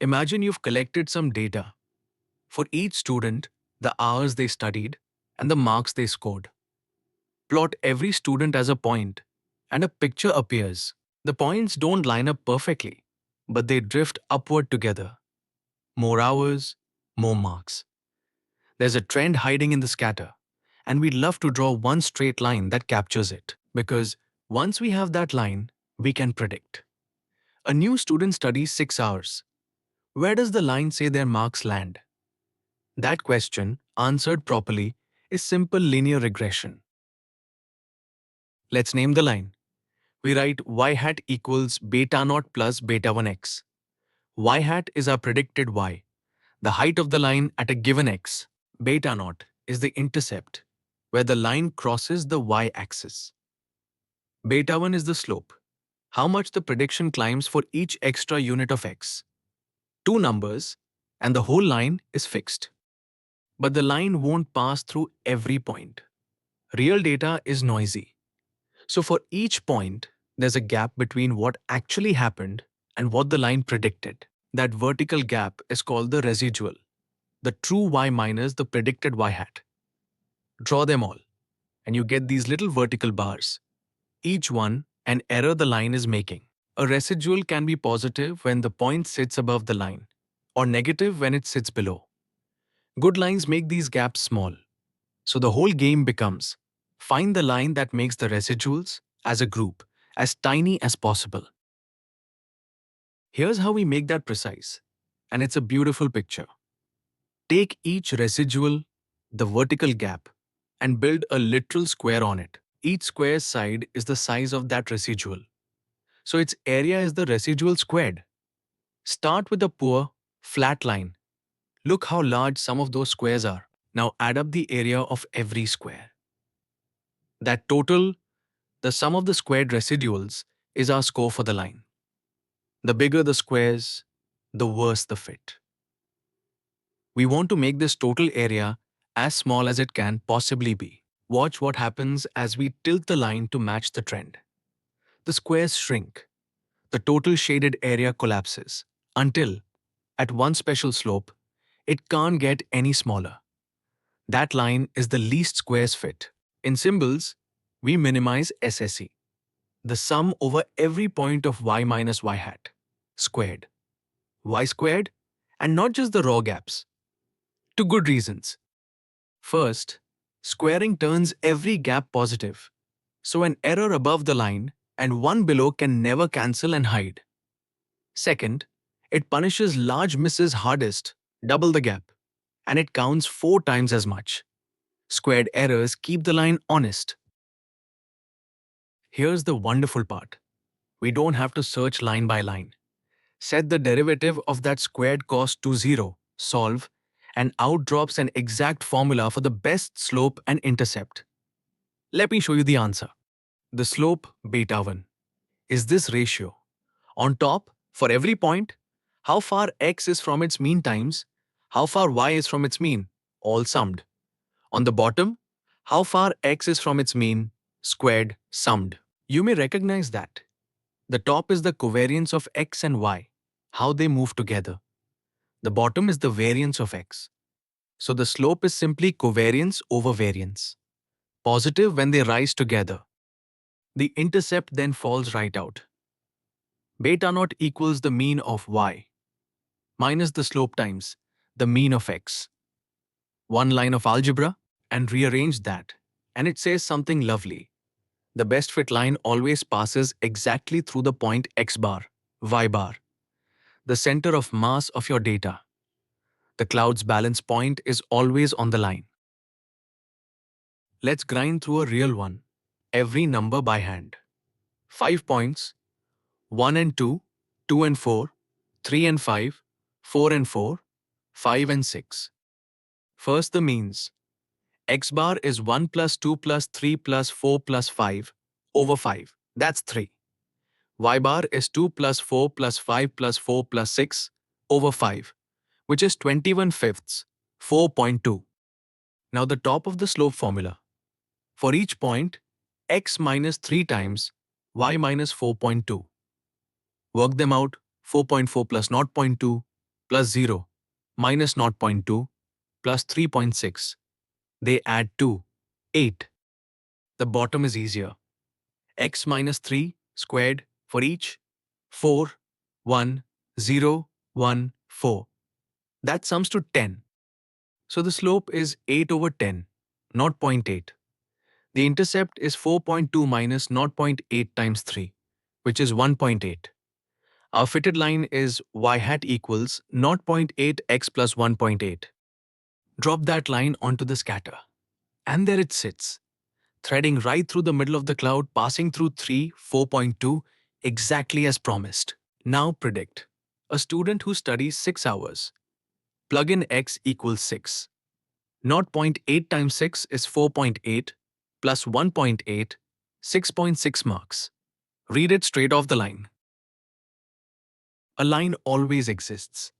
Imagine you've collected some data for each student, the hours they studied, and the marks they scored. Plot every student as a point, and a picture appears. The points don't line up perfectly, but they drift upward together. More hours, more marks. There's a trend hiding in the scatter, and we'd love to draw one straight line that captures it. Because once we have that line, we can predict. A new student studies 6 hours. Where does the line say their marks land? That question, answered properly, is simple linear regression. Let's name the line. We write y hat equals beta naught plus beta 1x. Y hat is our predicted y, the height of the line at a given x. Beta naught is the intercept, where the line crosses the y-axis. Beta 1 is the slope, how much the prediction climbs for each extra unit of x. Two numbers, and the whole line is fixed. But the line won't pass through every point. Real data is noisy. So for each point, there's a gap between what actually happened and what the line predicted. That vertical gap is called the residual, the true y minus the predicted y hat. Draw them all, and you get these little vertical bars, each one an error the line is making. A residual can be positive when the point sits above the line, or negative when it sits below. Good lines make these gaps small. So the whole game becomes find the line that makes the residuals, as a group, as tiny as possible. Here's how we make that precise, and it's a beautiful picture. Take each residual, the vertical gap, and build a literal square on it. Each square's side is the size of that residual. So its area is the residual squared. Start with a poor, flat line. Look how large some of those squares are. Now add up the area of every square. That total, the sum of the squared residuals, is our score for the line. The bigger the squares, the worse the fit. We want to make this total area as small as it can possibly be. Watch what happens as we tilt the line to match the trend. The squares shrink. The total shaded area collapses until, at one special slope, it can't get any smaller. That line is the least squares fit. In symbols, we minimize SSE, the sum over every point of y minus y hat, squared. Y squared, and not just the raw gaps. Two good reasons. First, squaring turns every gap positive, so an error above the line and one below can never cancel and hide. Second, it punishes large misses hardest, double the gap, and it counts 4 times as much. Squared errors keep the line honest. Here's the wonderful part. We don't have to search line by line. Set the derivative of that squared cost to 0, solve, and out drops an exact formula for the best slope and intercept. Let me show you the answer. The slope, beta 1, is this ratio. On top, for every point, how far x is from its mean times how far y is from its mean, all summed. On the bottom, how far x is from its mean, squared, summed. You may recognize that. The top is the covariance of x and y, how they move together. The bottom is the variance of x. So the slope is simply covariance over variance. Positive when they rise together. The intercept then falls right out. Beta naught equals the mean of y minus the slope times the mean of x. One line of algebra and rearrange that, and it says something lovely. The best fit line always passes exactly through the point x bar, y bar, the center of mass of your data. The cloud's balance point is always on the line. Let's grind through a real one, every number by hand. 5 points, 1 and 2, 2 and 4, 3 and 5, 4 and 4, 5 and 6. First the means. X bar is 1 plus 2 plus 3 plus 4 plus 5 over 5. That's 3. Y bar is 2 plus 4 plus 5 plus 4 plus 6 over 5, which is 21 fifths, 4.2. Now the top of the slope formula. For each point, x minus 3 times y minus 4.2. Work them out, 4.4 plus 0.2, plus 0 minus 0.2 plus 3.6. They add 2, 8. The bottom is easier. X minus 3 squared for each 4, 1, 0, 1, 4. That sums to 10. So the slope is 8 over 10, not zero point 0.8. The intercept is 4.2 minus 0.8 times 3, which is 1.8. Our fitted line is y hat equals 0.8x plus 1.8. Drop that line onto the scatter. And there it sits, threading right through the middle of the cloud, passing through 3, 4.2, exactly as promised. Now predict. A student who studies 6 hours. Plug in x equals 6. 0 point 0.8 times 6 is 4.8 plus 1.8, 6.6 marks. Read it straight off the line. A line always exists.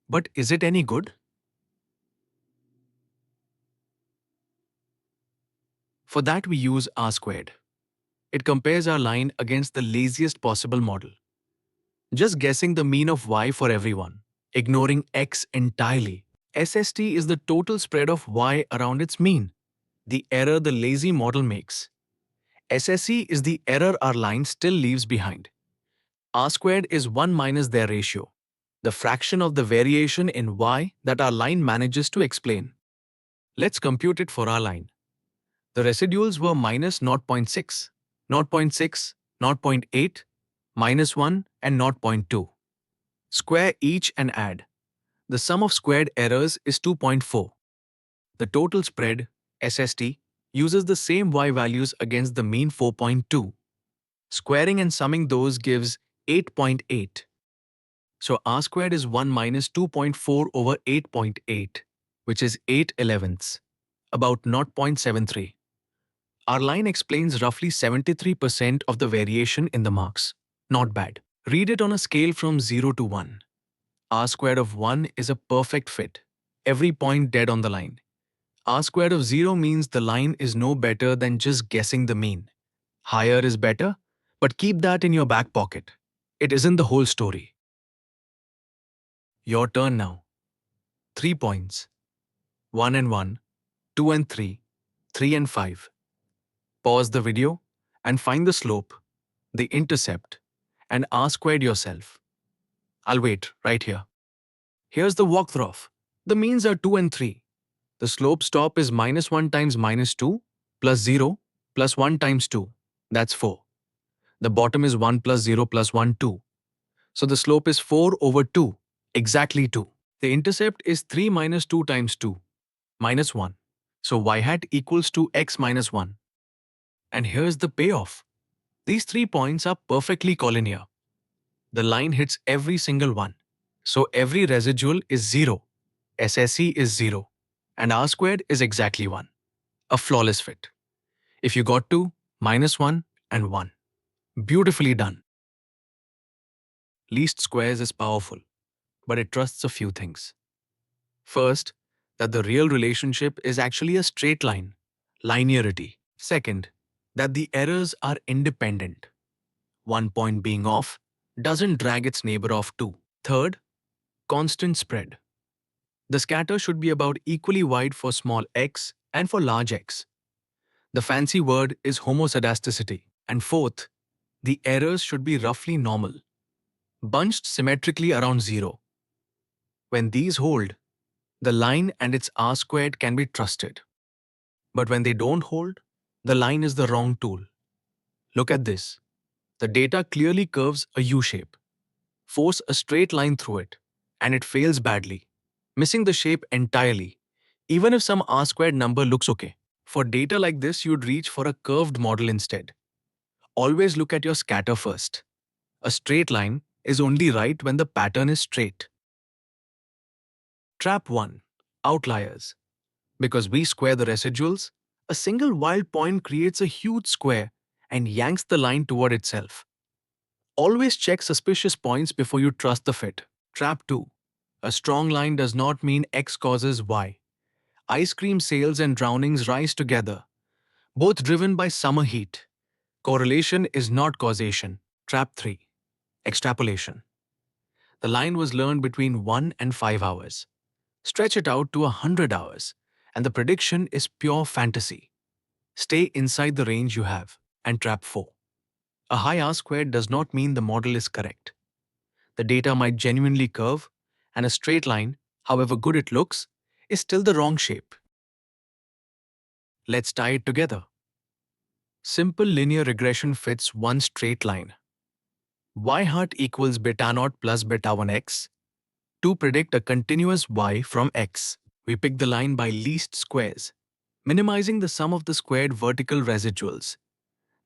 But is it any good? For that we use R squared. It compares our line against the laziest possible model, just guessing the mean of y for everyone, ignoring x entirely. SST is the total spread of y around its mean, the error the lazy model makes. SSE is the error our line still leaves behind. R squared is 1 minus their ratio, the fraction of the variation in y that our line manages to explain. Let's compute it for our line. The residuals were minus 0.6, 0.6, 0.8, minus 1, and 0.2. Square each and add. The sum of squared errors is 2.4. The total spread, SST, uses the same y values against the mean 4.2. Squaring and summing those gives 8.8. So R squared is 1 minus 2.4 over 8.8, which is 8/11ths, about 0.73. Our line explains roughly 73% of the variation in the marks. Not bad. Read it on a scale from 0 to 1. R squared of 1 is a perfect fit. Every point dead on the line. R squared of 0 means the line is no better than just guessing the mean. Higher is better, but keep that in your back pocket. It isn't the whole story. Your turn now. 3 points. 1 and 1, 2 and 3, 3 and 5. Pause the video and find the slope, the intercept, and R squared yourself. I'll wait right here. Here's the walkthrough. The means are 2 and 3. The slope stop is minus 1 times minus 2 plus 0 plus 1 times 2. That's 4. The bottom is 1 plus 0 plus 1, 2. So the slope is 4 over 2, exactly 2. The intercept is 3 minus 2 times 2, minus 1. So y hat equals to x minus 1. And here's the payoff. These 3 points are perfectly collinear. The line hits every single one. So every residual is 0, SSE is 0, and R squared is exactly 1. A flawless fit. If you got 2, minus 1, and 1. Beautifully done. Least squares is powerful, but it trusts a few things. First, that the real relationship is actually a straight line, linearity. Second, that the errors are independent. One point being off doesn't drag its neighbor off too. Third, constant spread. The scatter should be about equally wide for small x and for large x. The fancy word is homoscedasticity. And fourth, the errors should be roughly normal, bunched symmetrically around 0. When these hold, the line and its R squared can be trusted. But when they don't hold, the line is the wrong tool. Look at this. The data clearly curves a U-shape. Force a straight line through it, and it fails badly, missing the shape entirely, even if some R squared number looks okay. For data like this, you'd reach for a curved model instead. Always look at your scatter first. A straight line is only right when the pattern is straight. Trap 1. Outliers. Because we square the residuals, a single wild point creates a huge square and yanks the line toward itself. Always check suspicious points before you trust the fit. Trap 2. A strong line does not mean X causes Y. Ice cream sales and drownings rise together, both driven by summer heat. Correlation is not causation. Trap 3. Extrapolation. The line was learned between 1 and 5 hours. Stretch it out to 100 hours, and the prediction is pure fantasy. Stay inside the range you have. And trap 4. A high R squared does not mean the model is correct. The data might genuinely curve, and a straight line, however good it looks, is still the wrong shape. Let's tie it together. Simple linear regression fits one straight line. Y hat equals beta naught plus beta 1x. To predict a continuous y from x, we pick the line by least squares, minimizing the sum of the squared vertical residuals,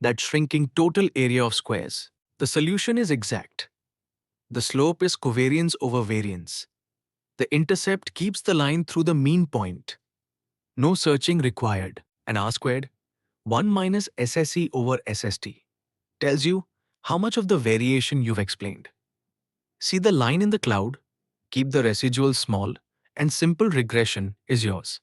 that shrinking total area of squares. The solution is exact. The slope is covariance over variance. The intercept keeps the line through the mean point. No searching required. And R squared, 1 minus SSE over SST, tells you how much of the variation you've explained. See the line in the cloud, keep the residuals small, and simple regression is yours.